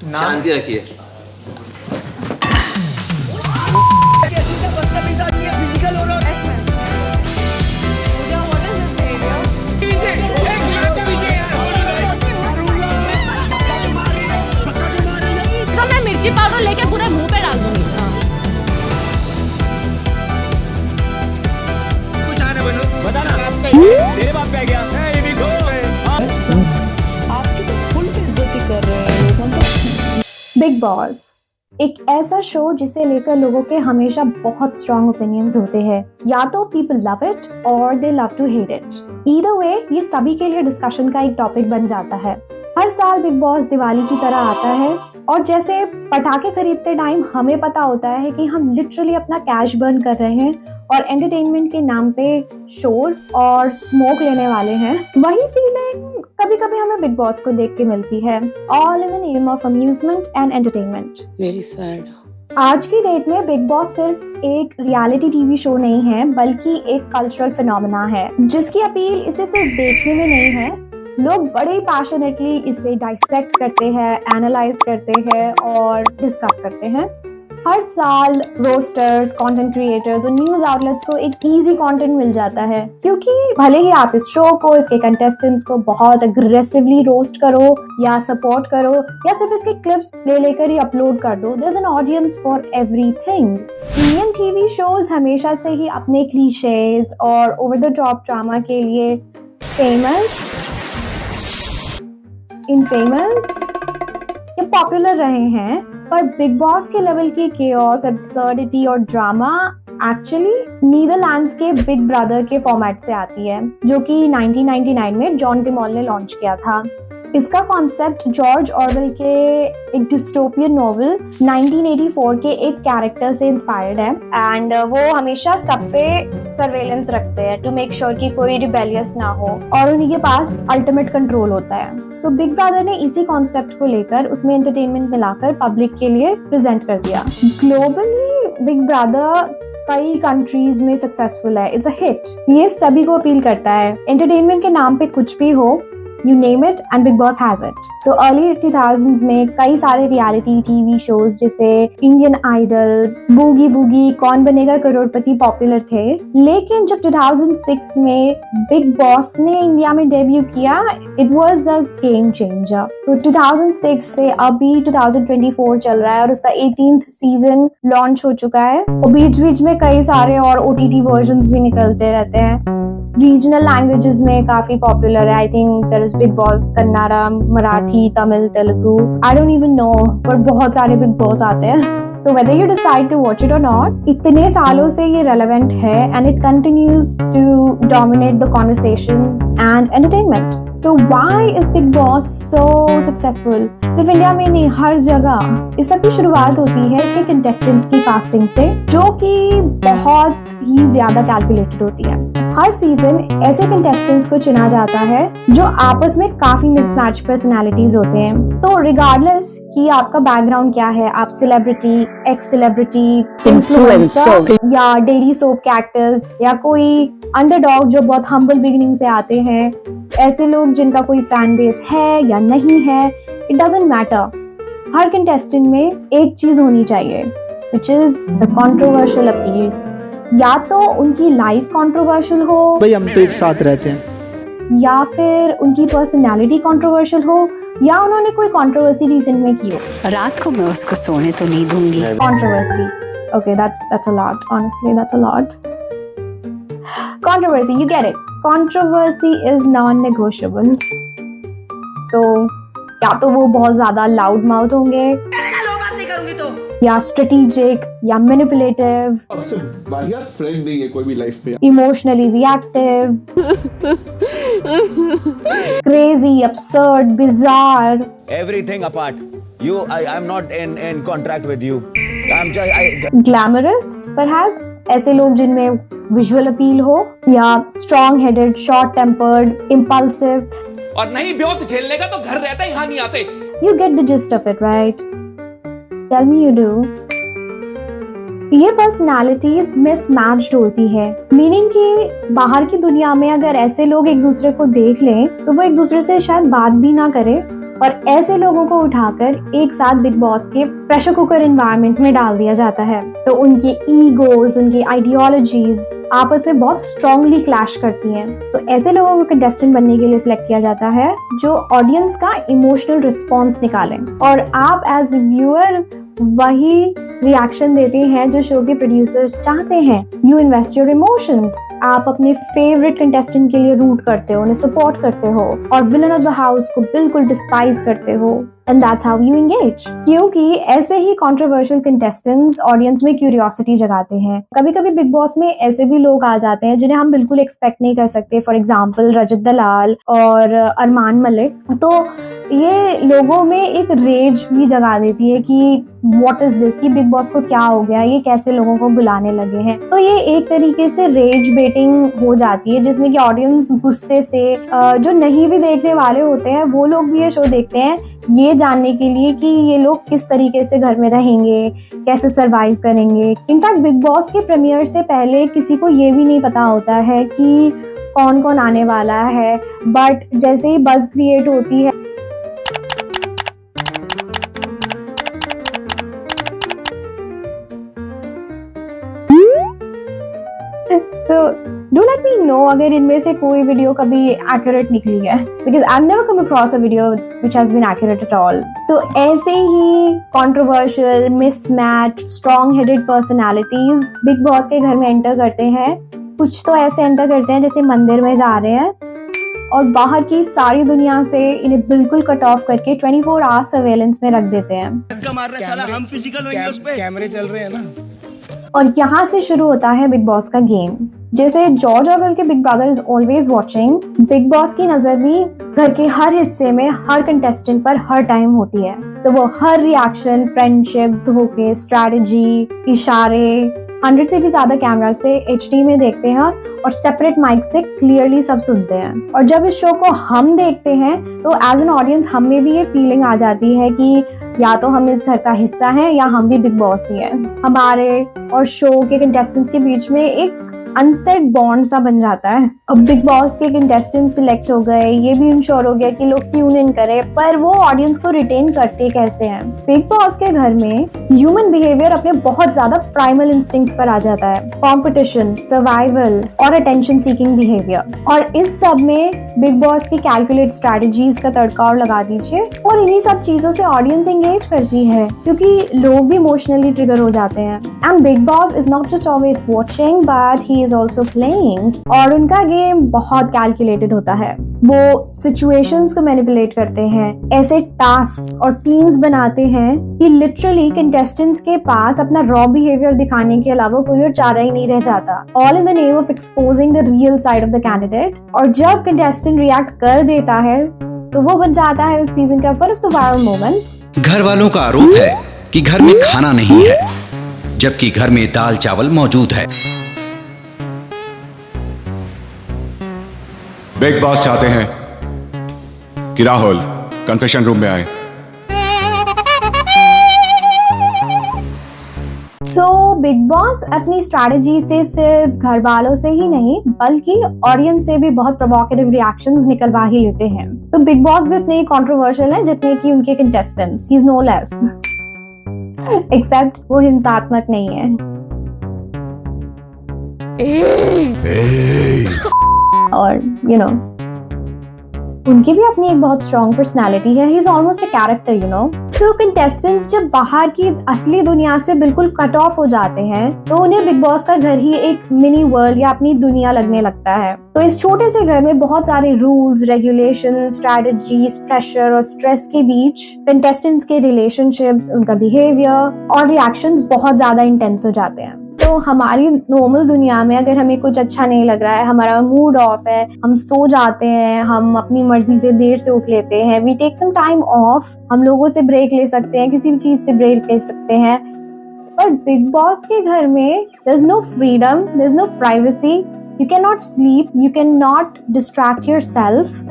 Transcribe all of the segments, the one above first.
शांति रखिए। मैं मिर्ची पाउडर लेके पूरे मुंह पे डाल दूंगी। कुछ आने बनो बताना तेरे बाप का क्या है? ये भी आपकी तो फुल बेइज्जती कर रहे हैं। बिग बॉस एक ऐसा शो जिसे लेकर लोगों के हमेशा बहुत स्ट्रॉन्ग ओपिनियंस होते हैं। या तो पीपल लव इट और they love to hate it. Either way ये सभी के लिए डिस्कशन का एक टॉपिक बन जाता है। हर साल बिग बॉस दिवाली की तरह आता है और जैसे पटाखे खरीदते टाइम हमें पता होता है कि हम लिटरली अपना कैश बर्न कर रहे हैं और एंटरटेनमेंट के नाम पे शोर और स्मोक लेने वाले हैं, वही फीलिंग कभी कभी हमें बिग बॉस को देख के मिलती है। All in the name of amusement and entertainment. Very sad. आज की डेट में बिग बॉस सिर्फ एक रियलिटी टीवी शो नहीं है बल्कि एक कल्चरल फिनोमेना है जिसकी अपील इसे सिर्फ देखने में नहीं है। लोग बड़े ही पैशनेटली इसे डाइसेक्ट करते हैं, एनालाइज करते हैं और डिस्कस करते हैं। हर साल रोस्टर्स, कंटेंट क्रिएटर्स और न्यूज आउटलेट्स को एक इजी कंटेंट मिल जाता है क्योंकि भले ही आप इस शो को, इसके कंटेस्टेंट्स को बहुत अग्रेसिवली रोस्ट करो या सपोर्ट करो या सिर्फ इसके क्लिप्स ले लेकर ही अपलोड कर दो, there is an audience for everything. Indian TV shows हमेशा से ही अपने क्लीशेज और ओवर द टॉप ड्रामा के लिए फेमस, इनफेमस या पॉपुलर रहे हैं, पर बिग बॉस के लेवल की केओस, एब्सर्डिटी और ड्रामा एक्चुअली नीदरलैंड्स के बिग ब्रदर के फॉर्मेट से आती है जो कि 1999 में जॉन टिमॉल ने लॉन्च किया था। इसका कॉन्सेप्ट जॉर्ज ऑरवेल के एक डिस्टोपियन नॉवल 1984 के एक कैरेक्टर से इंस्पायर्ड है एंड वो हमेशा सब पे सर्वेलेंस रखते हैं टू मेक श्योर कि कोई रिबेलियस ना हो और उन्हीं के पास अल्टीमेट कंट्रोल होता है। सो बिग ब्रदर ने इसी कॉन्सेप्ट को लेकर उसमें एंटरटेनमेंट मिलाकर पब्लिक के लिए प्रेजेंट कर दिया। ग्लोबली बिग ब्रदर कई कंट्रीज में सक्सेसफुल है, इट्स अ हिट। ये सभी को अपील करता है। एंटरटेनमेंट के नाम पे कुछ भी हो, You name it and Big Boss has it. So early 2000s में कई सारे रियलिटी टीवी शोज जैसे इंडियन आइडल, बूगी बूगी, कौन बनेगा करोड़पति पॉपुलर थे, लेकिन जब 2006 में बिग बॉस ने इंडिया में डेब्यू किया, it was a game changer. So 2006 से अभी 2024 चल रहा है और उसका 18th सीजन लॉन्च हो चुका है और बीच बीच में कई सारे और OTT वर्जन्स भी निकलते रहते हैं। रीजनल लैंग्वेजेस में काफी पॉपुलर है। I think there is Bigg Boss Kannada, Marathi, Tamil, Telugu, I don't even know, पर बहुत सारे बिग बॉस आते हैं। So whether you decide to watch it or not, इतने सालों से ये relevant है and it continues to dominate the conversation and entertainment. So why is Big Boss so successful? सिर्फ इंडिया में नहीं, हर जगह। इस सब की शुरुआत होती है इसके कंटेस्टेंट्स की कास्टिंग से जो कि बहुत ही ज्यादा कैलकुलेटेड होती है। हर सीजन ऐसे कंटेस्टेंट्स को चुना जाता है जो आपस में काफी मिसमैच पर्सनालिटीज होते हैं। तो रिगार्डलेस कि आपका बैकग्राउंड क्या है, आप सेलिब्रिटी, एक्स सेलिब्रिटी, इन्फ्लुएंसर या डेली सोप के एक्टर्स या कोई अंडरडॉग जो बहुत हम्बल बिगिनिंग से आते हैं, ऐसे लोग जिनका कोई फैन बेस है या नहीं है, it doesn't matter. Her contestant में एक चीज होनी चाहिए which is the controversial appeal. या तो उनकी लाइफ कंट्रोवर्शियल हो, भाई हम तो एक साथ रहते हैं, या फिर उनकी पर्सनालिटी कंट्रोवर्शियल हो, या उन्होंने कोई कंट्रोवर्सी रिसेंट में की हो। रात को मैं उसको सोने तो नहीं दूंगी। Controversy, okay, that's a lot, honestly that's a lot. Controversy, you get it. Controversy is non-negotiable. So या तो वो बहुत ज्यादा लाउड माउथ होंगे, या स्ट्रेटेजिक, या मैनिपुलेटिव, सबसे वाहियात फ्रेंड नहीं है कोई भी लाइफ में, emotionally reactive, crazy, absurd, bizarre. Everything apart. I'm not in contract with you. I'm just Glamorous, perhaps. ऐसे लोग जिनमें विजुअल अपील हो, या strong headed, short tempered, impulsive. और नहीं ब्योत झेलने का तो घर रहता, यहाँ नहीं आते। You get the gist of it, right? Tell me you do. ये पर्सनालिटीज मिसमैच्ड होती है, मीनिंग कि बाहर की दुनिया में अगर ऐसे लोग एक दूसरे को देख लें तो वो एक दूसरे से शायद बात भी ना करे, और ऐसे लोगों को उठाकर एक साथ बिग बॉस के प्रेशर कुकर एनवायरनमेंट में डाल दिया जाता है। तो उनकी ईगोज, उनकी आइडियोलॉजीज आपस में बहुत स्ट्रांगली क्लैश करती हैं। तो ऐसे लोगों को कंटेस्टेंट बनने के लिए सिलेक्ट किया जाता है जो ऑडियंस का इमोशनल रिस्पॉन्स निकालें, और आप एज व्यूअर वही रिएक्शन देते हैं जो शो के प्रोड्यूसर्स चाहते हैं। यू इन्वेस्ट योर इमोशंस, आप अपने फेवरेट कंटेस्टेंट के लिए रूट करते हो, उन्हें सपोर्ट करते हो, और विलन ऑफ द हाउस को बिल्कुल डिस्पाइज करते हो, and that's how you engage. क्योंकि ऐसे ही कंट्रोवर्शियल कंटेस्टेंट्स ऑडियंस में क्यूरियोसिटी जगाते हैं। कभी कभी बिग बॉस में ऐसे भी लोग आ जाते हैं जिन्हें हम बिल्कुल एक्सपेक्ट नहीं कर सकते, फॉर एग्जाम्पल रजत दलाल और अरमान मलिक। तो ये लोगों में एक रेज भी जगा देती है कि व्हाट इज दिस, कि बिग बॉस को क्या हो गया, ये कैसे लोगों को बुलाने लगे हैं। तो ये एक तरीके से रेज बेटिंग हो जाती है, जिसमें कि ऑडियंस गुस्से से जो नहीं भी देखने वाले होते हैं वो लोग भी ये शो देखते हैं ये जानने के लिए कि ये लोग किस तरीके से घर में रहेंगे, कैसे सरवाइव करेंगे। इनफैक्ट बिग बॉस के प्रीमियर से पहले किसी को ये भी नहीं पता होता है कि कौन कौन आने वाला है, बट जैसे ही बज़ क्रिएट होती है So do let me know अगर इनमें से कोई वीडियो कभी एक्यूरेट निकली है, because I've never come across a video which has been accurate at all. So ऐसे ही controversial, mismatched, strong-headed personalities big boss के घर में एंटर करते हैं। कुछ तो ऐसे एंटर करते हैं जैसे मंदिर में जा रहे हैं और बाहर की सारी दुनिया से इन्हें बिल्कुल कट ऑफ करके 24 आवर सर्वेलेंस में रख देते हैं। कैमरे चल रहे हैं ना। और यहाँ से शुरू होता है बिग बॉस का गेम। जैसे जॉर्ज ऑरवेल के big brother is always watching, big boss की नजर भी घर के हर हिस्से में हर कंटेस्टेंट पर हर टाइम होती है। सो वो हर रिएक्शन, फ्रेंडशिप, धोखे, स्ट्रैटेजी, इशारे 100 से भी ज्यादा कैमरा से HD में देखते हैं और सेपरेट माइक से क्लियरली सब सुनते हैं। और जब इस शो को हम देखते हैं तो एज एन ऑडियंस हमें भी ये फीलिंग आ जाती है कि या तो हम इस घर का हिस्सा हैं या हम भी बिग बॉस ही हैं। हमारे और शो के कंटेस्टेंट्स के बीच में एक अनसेट बॉन्ड सा बन जाता है। अब बिग बॉस के कंटेस्टेंट सिलेक्ट हो गए, ये भी इंश्योर हो गया कि लोग ट्यून इन करें, पर वो ऑडियंस को रिटेन करते कैसे हैं? बिग बॉस के घर में ह्यूमन बिहेवियर अपने बहुत ज्यादा प्राइमल इंस्टिंक्ट्स पर आ जाता है। कंपटीशन, सर्वाइवल और अटेंशन सीकिंग बिहेवियर। और इस सब में बिग बॉस की कैलकुलेट स्ट्रेटजीज का तड़का और लगा दीजिए, और इन्हीं सब चीजों से ऑडियंस एंगेज करती है क्योंकि लोग भी इमोशनली ट्रिगर हो जाते हैं। And big boss is not just always watching but he is also playing, और उनका गेम बहुत कैलकुलेटेड होता है। वो सिचुएशंस को मैनिपुलेट करते हैं, ऐसे टास्क्स और टीम्स बनाते हैं कि लिटरली कंटेस्टेंट्स के पास अपना रॉ बिहेवियर दिखाने के अलावा कोई और चारा ही नहीं रह जाता, all in the name of exposing the real side of the candidate. और जब कंटेस्टेंट रिएक्ट कर देता है तो वो बन जाता है उस सीजन का one of the viral moments. घर वालों का आरोप है कि घर में खाना नहीं है, जबकि घर में दाल चावल मौजूद है। बिग बॉस चाहते हैं कि राहुल कन्फेशन रूम में आए। सो बिग बॉस अपनी स्ट्रैटेजी से सिर्फ घर वालों से ही नहीं बल्कि ऑडियंस से भी बहुत प्रोवोकेटिव रिएक्शंस निकलवा ही लेते हैं। तो बिग बॉस भी उतने ही कंट्रोवर्शियल है जितने कि उनके contestants. He is no less, except वो हिंसात्मक नहीं है। और यू नो उनकी भी अपनी एक बहुत स्ट्रॉन्ग पर्सनालिटी है। He is almost a character, you know. So contestants जब बाहर की असली दुनिया से बिल्कुल कट ऑफ हो जाते हैं तो उन्हें बिग बॉस का घर ही एक मिनी वर्ल्ड या अपनी दुनिया लगने लगता है। तो इस छोटे से घर में बहुत सारे रूल्स, रेगुलेशन, स्ट्रैटेजीज, प्रेशर और स्ट्रेस के बीच कंटेस्टेंट्स के रिलेशनशिप्स, उनका बिहेवियर और रिएक्शंस बहुत ज्यादा इंटेंस हो जाते हैं। सो हमारी नॉर्मल दुनिया में अगर हमें कुछ अच्छा नहीं लग रहा है, हमारा मूड ऑफ है, हम सो जाते हैं, हम अपनी मर्जी से देर से उठ लेते हैं, we take some time off, हम लोगों से ब्रेक ले सकते हैं, किसी भी चीज से ब्रेक ले सकते हैं। पर बिग बॉस के घर में there is no freedom, there is no privacy, you can not sleep, you can not distract yourself.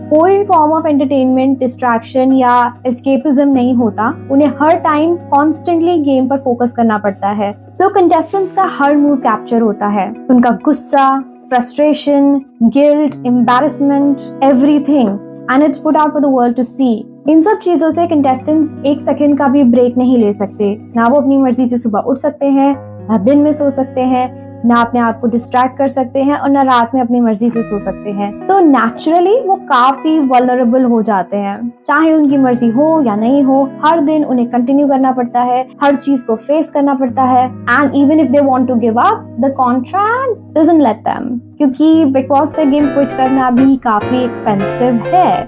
कोई फॉर्म ऑफ एंटरटेनमेंट, डिस्ट्रैक्शन या एस्केपिज्म नहीं होता। उन्हें हर टाइम कॉन्स्टेंटली गेम पर फोकस करना पड़ता है। सो कंटेस्टेंट्स का हर मूव कैप्चर होता है, उनका गुस्सा, frustration, guilt, embarrassment, everything, and it's put out for the world to see. इन सब चीजों से कंटेस्टेंट्स एक सेकंड का भी ब्रेक नहीं ले सकते। ना वो अपनी मर्जी से सुबह उठ सकते हैं, ना दिन में सो सकते हैं, ना अपने आप को डिस्ट्रैक्ट कर सकते हैं और ना रात में अपनी मर्जी से सो सकते हैं। तो नेचुरली वो काफी वल्नरेबल हो जाते हैं, चाहे उनकी मर्जी हो या नहीं हो। हर दिन उन्हें कंटिन्यू करना पड़ता है, हर चीज को फेस करना पड़ता है। And even if they want to give up, the contract doesn't let them, क्योंकि बिग बॉस का गेम क्विट करना भी काफी एक्सपेंसिव है।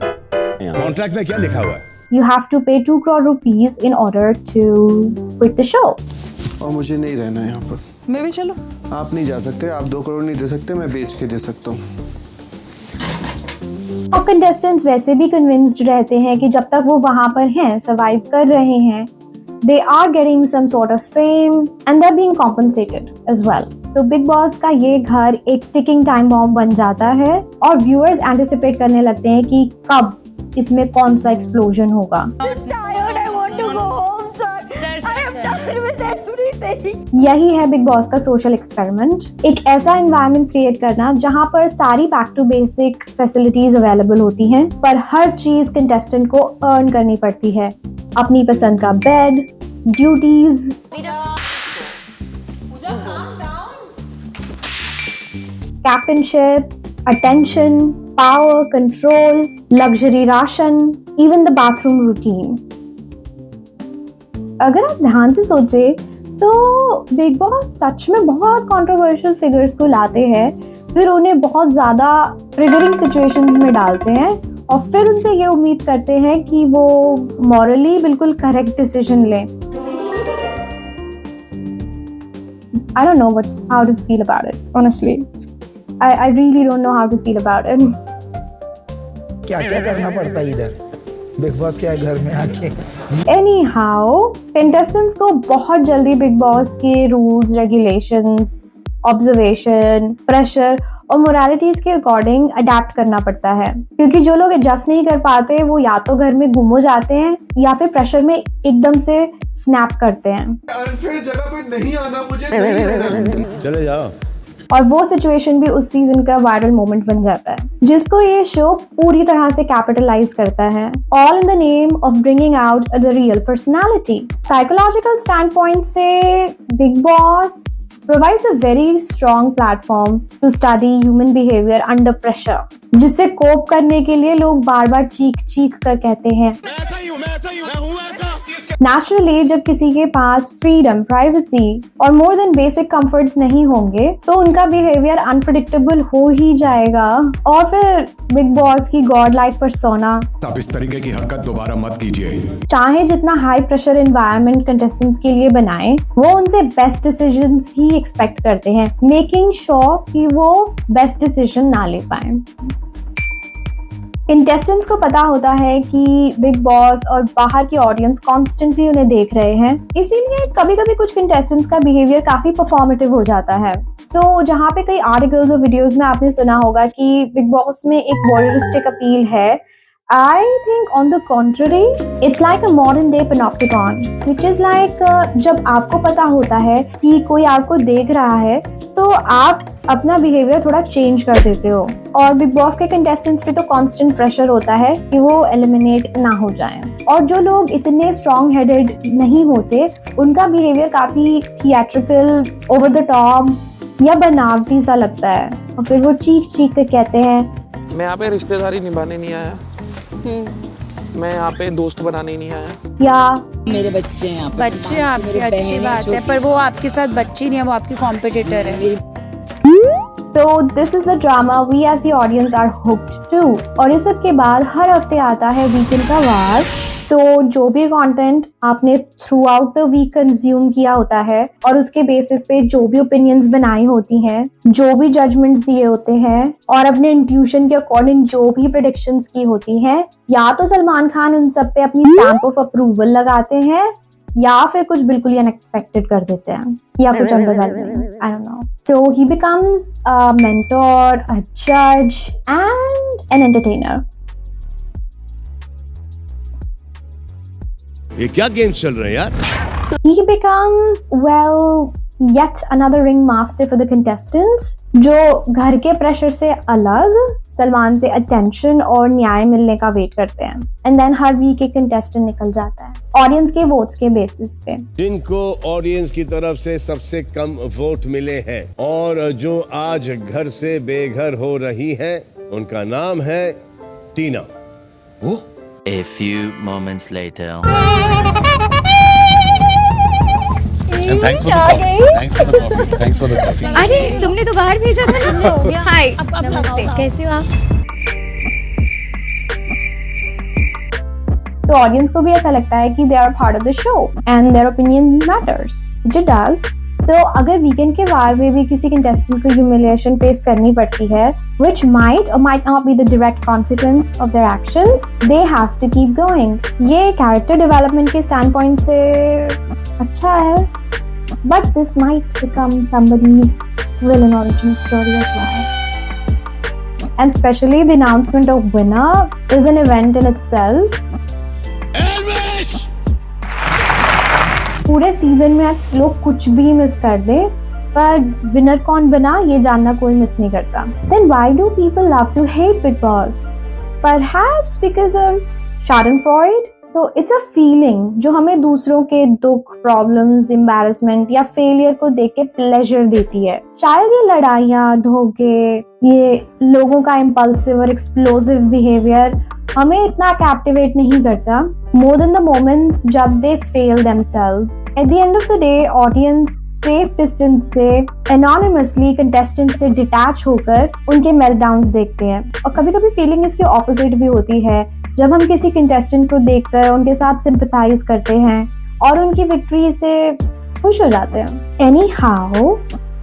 कॉन्ट्रैक्ट में क्या लिखा हुआ है? You have to pay 2 crore rupees in order to quit the show. और मुझे नहीं रहना है यहाँ पर। मैं भी चलो। आप नहीं जा सकते, आप 2 करोड़ नहीं दे सकते, मैं बेच के दे सकता हूँ। और कंटेस्टेंट्स वैसे भी कन्विंस्ड रहते हैं कि जब तक वो वहां पर हैं, सर्वाइव कर रहे हैं, they are getting some sort of fame and they're being compensated as well. तो बिग बॉस का ये घर एक टिकिंग टाइम बॉम्ब बन जाता है और व्यूअर्स एंटिसिपेट करने लगते हैं कि कब इसमें कौन सा एक्सप्लोजन होगा। यही है बिग बॉस का सोशल एक्सपेरिमेंट, एक ऐसा एनवायरनमेंट क्रिएट करना जहां पर सारी back to basic facilities available होती हैं, पर हर चीज कंटेस्टेंट को अर्न करनी पड़ती है। अपनी पसंद का bed, duties, captaincy, attention, power, control, luxury ration, even the bathroom routine. अगर आप ध्यान से सोचे तो बिग बॉस सच में बहुत कंट्रोवर्शियल फिगर्स को लाते हैं, फिर उन्हें बहुत ज्यादा ट्रिगरिंग सिचुएशंस में डालते हैं और फिर उनसे ये उम्मीद करते हैं कि वो मॉरली बिल्कुल करेक्ट डिसीजन लें। I don't know how to feel about it, honestly. I really don't know how to feel about it. क्या क्या करना पड़ता है इधर बिग बॉस के घर में आके। Anyhow, contestants को बहुत जल्दी बिग बॉस के रूल्स, रेगुलेशंस, ऑब्जर्वेशन, प्रेशर और मोरालिटीज के अकॉर्डिंग अडेप्ट करना पड़ता है, क्योंकि जो लोग एडजस्ट नहीं कर पाते वो या तो घर में गुम हो जाते हैं या फिर प्रेशर में एकदम से स्नैप करते हैं। अनफेयर जगह पे नहीं आना, मुझे नहीं रहना। चले जाओ। और वो सिचुएशन भी उस सीजन का वायरल मोमेंट बन जाता है, जिसको ये शो पूरी तरह से कैपिटलाइज करता है, all in the name of bringing out the real personality. Psychological standpoint से Bigg Boss provides a very strong platform to study human behavior under pressure, जिससे कोप करने के लिए लोग बार बार चीख कर कहते हैं। नेचुरली जब किसी के पास फ्रीडम, प्राइवेसी और मोर देन बेसिक कंफर्ट्स नहीं होंगे तो उनका बिहेवियर अनप्रेडिक्टेबल हो ही जाएगा और फिर बिग बॉस की गॉड लाइक पर्सोना। आप इस तरीके की हरकत दोबारा मत कीजिए। चाहे जितना हाई प्रेशर एनवायरनमेंट कंटेस्टेंट्स के लिए बनाए, वो उनसे बेस्ट डिसीजंस ही एक्सपेक्ट करते हैं, मेकिंग श्योर कि वो बेस्ट डिसीजन ना ले पाए। कंटेस्टेंट्स को पता होता है कि बिग बॉस और बाहर की ऑडियंस कॉन्स्टेंटली उन्हें देख रहे हैं, इसीलिए कभी कभी कुछ कंटेस्टेंट्स का बिहेवियर काफी परफॉर्मेटिव हो जाता है। जहाँ पे कई आर्टिकल्स और वीडियोस में आपने सुना होगा कि बिग बॉस में एक वॉयरिस्टिक अपील है। I think on the contrary, it's like a modern day panopticon, which is like जब आपको पता होता है कि कोई आपको देख रहा है तो आप अपना बिहेवियर थोड़ा चेंज कर देते हो, और बिग बॉस के कंटेस्टेंट्स पे तो कांस्टेंट प्रेशर होता है कि वो एलिमिनेट ना हो जाएं, और जो लोग इतने स्ट्रॉन्ग हेडेड नहीं होते उनका बिहेवियर काफी थिएट्रिकल, ओवर द टॉप या बनावटी सा लगता है, और फिर वो चीख कर कहते हैं मैं यहाँ पे रिश्तेदारी निभाने नहीं आया, मैं यहाँ पे दोस्त बनाने नहीं आया, या मेरे बच्चे हैं यहाँ पे। बच्चे आपकी अच्छी बात है, पर वो आपके साथ बच्ची नहीं है, वो आपकी कॉम्पिटिटर है। So this is the drama we as the audience are hooked to। और इस सब के बाद हर हफ्ते आता है वीकेंड का वार। जो भी कंटेंट आपने throughout the week consume किया होता है और उसके बेसिस पे जो भी ओपिनियंस बनाई होती हैं, जो भी जजमेंट्स दिए होते हैं और अपने इंट्यूशन के अकॉर्डिंग जो भी प्रेडिक्शंस की होती हैं, या तो सलमान खान उन सब पे अपनी स्टैंप ऑफ अप्रूवल लगाते हैं या फिर कुछ बिल्कुल ही अनएक्सपेक्टेड कर देते हैं या कुछ underwhelming, I don't know. So he becomes a mentor, a judge and an entertainer। ये क्या गेम चल रहे हैं यार? He becomes, well, yet another ring master for the contestants, जो घर के प्रेशर से अलग सलमान से अटेंशन और न्याय मिलने का वेट करते हैं एंड देन हर वीक एक कंटेस्टेंट निकल जाता है ऑडियंस के वोट्स के बेसिस पे। जिनको ऑडियंस की तरफ से सबसे कम वोट मिले हैं और जो आज घर से बेघर हो रही हैं, उनका नाम है टीना। A few moments later. And thanks for the coffee. Thanks for the coffee. Thanks for the coffee. अरे तुमने तो बाहर भेजा था। हाय, नमस्ते, कैसे हो आप? So ऑडियंस को भी ऐसा लगता है कि they are part of the show and their opinion matters, which it does. So अगर वीकेंड के वार में भी किसी कंटेस्टेंट को humiliation face करनी पड़ती है, which might or might not be the direct consequence of their actions, they have to keep going. ये character development के standpoint से अच्छा है, but this might become somebody's villain origin story as well. And especially the announcement of winner is an event in itself. पूरे season में लोग कुछ भी मिस कर दे, पर विनर कौन बना ये जानना कोई मिस नहीं करता। Then why do people love to hate Big Boss? Perhaps because of Schadenfreude. So it's a feeling जो हमें दूसरों के दुख, प्रॉब्लम्स, एम्बैरेसमेंट या फेलियर को देख के प्लेजर देती है। शायद ये लड़ाइयाँ, धोखे, ये लोगों का इम्पल्सिव और एक्सप्लोसिव बिहेवियर हमें इतना कैप्टिवेट नहीं करता more than the moments जब they fail themselves. At the end of the day, audience safe distance से anonymously contestants से detach होकर उनके meltdowns देखते हैं। और कभी कभी फीलिंग इसके opposite भी होती है, जब हम किसी contestant को देखकर उनके साथ sympathize करते हैं और उनकी victory से खुश हो जाते हैं। Anyhow,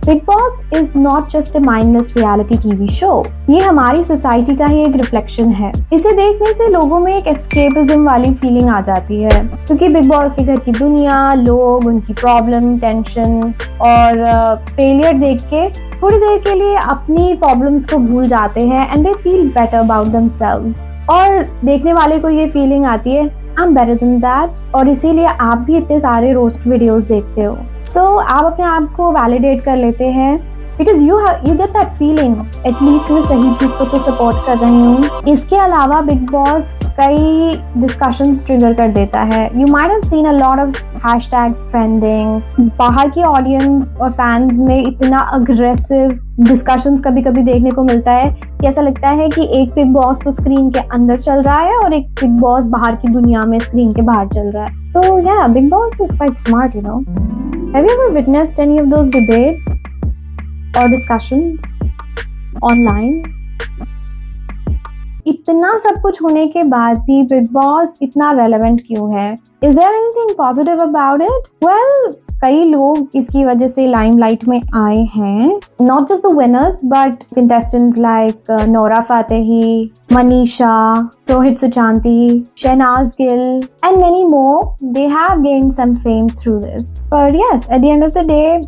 Big Boss is not just a mindless reality TV show. ये हमारी सोसाइटी का ही एक रिफ्लेक्शन है। इसे देखने से लोगों में एक एस्केपिज्म वाली फीलिंग आ जाती है, क्योंकि बिग बॉस के घर की दुनिया, लोग, उनकी प्रॉब्लम, टेंशन्स और फेलियर देख के थोड़ी देर के लिए अपनी प्रॉब्लम्स को भूल जाते हैं and they feel better about themselves. और देखने वाले को ये फीलिंग आती है I'm better than that, और इसीलिए आप भी इतने सारे रोस्ट वीडियोस देखते हो। So आप अपने आप को वैलिडेट कर लेते हैं because you get that feeling, at least मैं सही चीज को तो सपोर्ट कर रही हूँ। इसके अलावा बिग बॉस कई डिस्कशंस ट्रिगर कर देता है। You might have seen a lot of hashtags trending. बाहर की ऑडियंस और फैंस में इतना अग्रेसिव डिस्कशंस कभी कभी देखने को मिलता है कि ऐसा लगता है कि एक बिग बॉस तो स्क्रीन के अंदर चल रहा है और एक बिग बॉस बाहर की दुनिया में स्क्रीन के बाहर चल रहा है। So yeah, Big Boss is quite smart, you know. Have you ever witnessed any of those debates or discussions online? इतना सब कुछ होने के बाद भी बिग बॉस इतना रेलेवेंट क्यों है? Is there anything positive about it? Well, कई लोग इसकी वजह से लाइमलाइट में आए हैं। Not just the winners, but contestants like Nora Fatehi, Manisha, Rohit Suchanti, Shehnaz Gill, and many more. They have gained some fame through this. But yes, at the end of the day,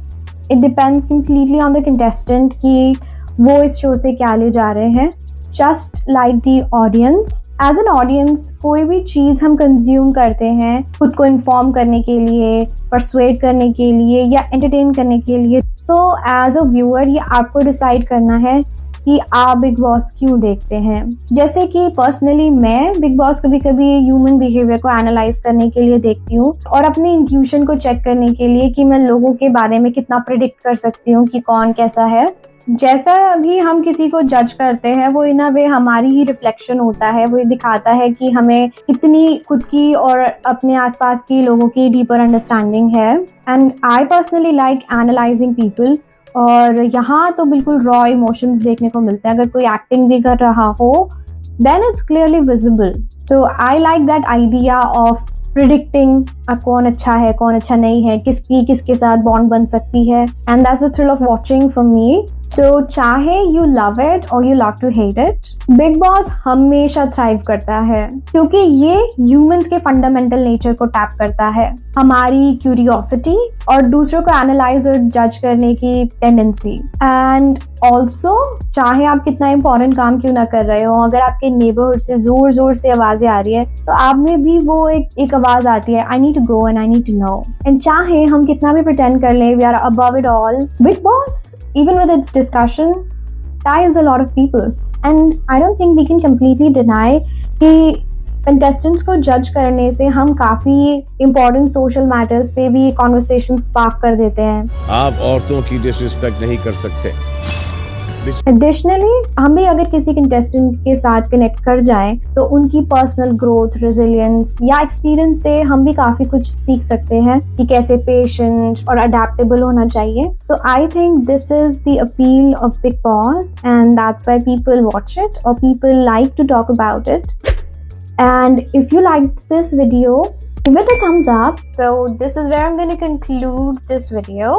it depends completely on the contestant कि वो इस show से क्या ले जा रहे हैं। Just like the audience, as an audience, कोई भी चीज़ हम कंज्यूम करते हैं खुद को इन्फॉर्म करने के लिए, परसुएड करने के लिए या एंटरटेन करने के लिए, तो एज अ व्यूअर ये आपको डिसाइड करना है कि आप बिग बॉस क्यों देखते हैं। जैसे कि पर्सनली मैं बिग बॉस कभी कभी ह्यूमन बिहेवियर को एनालाइज करने के लिए देखती हूँ और अपनी इंट्यूशन को चेक करने के लिए कि मैं लोगों के बारे में कितना प्रिडिक्ट कर सकती हूँ कि कौन कैसा है। जैसा भी हम किसी को जज करते हैं वो इन अ वे हमारी ही रिफ्लेक्शन होता है। वो दिखाता है कि हमें कितनी खुद की और अपने आसपास की लोगों की डीपर अंडरस्टैंडिंग है। And I personally like analysing people, और यहाँ तो बिल्कुल रॉ इमोशंस देखने को मिलते हैं। अगर कोई एक्टिंग भी कर रहा हो then it's clearly visible. So I like that idea of predicting कौन अच्छा है कौन अच्छा नहीं है, किसकी किसके साथ बॉन्ड बन सकती है, and that's the thrill of watching for me. So चाहे you love it or you love to hate it, Big Boss हमेशा थ्राइव करता है क्योंकि ये ह्यूमंस के फंडामेंटल नेचर को टैप करता है, हमारी क्यूरियोसिटी और दूसरों को एनालाइज और जज करने की टेंडेंसी। एंड ऑल्सो चाहे आप कितना इंपॉर्टेंट काम क्यों ना कर रहे हो, अगर आपके नेबरहुड से जोर जोर से आवाजें आ रही है तो आप में भी वो एक आवाज आती है, I need to go and I need to know. And चाहे हम कितना भी प्रिटेंड कर ले we are above it all, Bigg Boss even with its discussion ties a lot of people. And I don't think we can completely deny कि contestants को जज करने से हम काफी इम्पोर्टेंट सोशल मैटर्स पे भी कॉन्वर्सेशन स्पार्क कर देते हैं. आप औरतों की डिसरिस्पेक्ट नहीं कर सकते. एडिशनली हम भी अगर किसी कंटेस्टेंट के साथ कनेक्ट कर जाएं तो उनकी पर्सनल ग्रोथ, रेजिलियंस या एक्सपीरियंस से हम भी काफी कुछ सीख सकते हैं कि कैसे पेशेंट और अडेप्टेबल होना चाहिए. तो I think this is the appeal of Bigg Boss and that's why people watch it और people like to talk about it. And if you liked this video, give it a thumbs up. So this is where I'm going to conclude this video.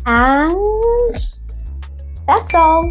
And that's all.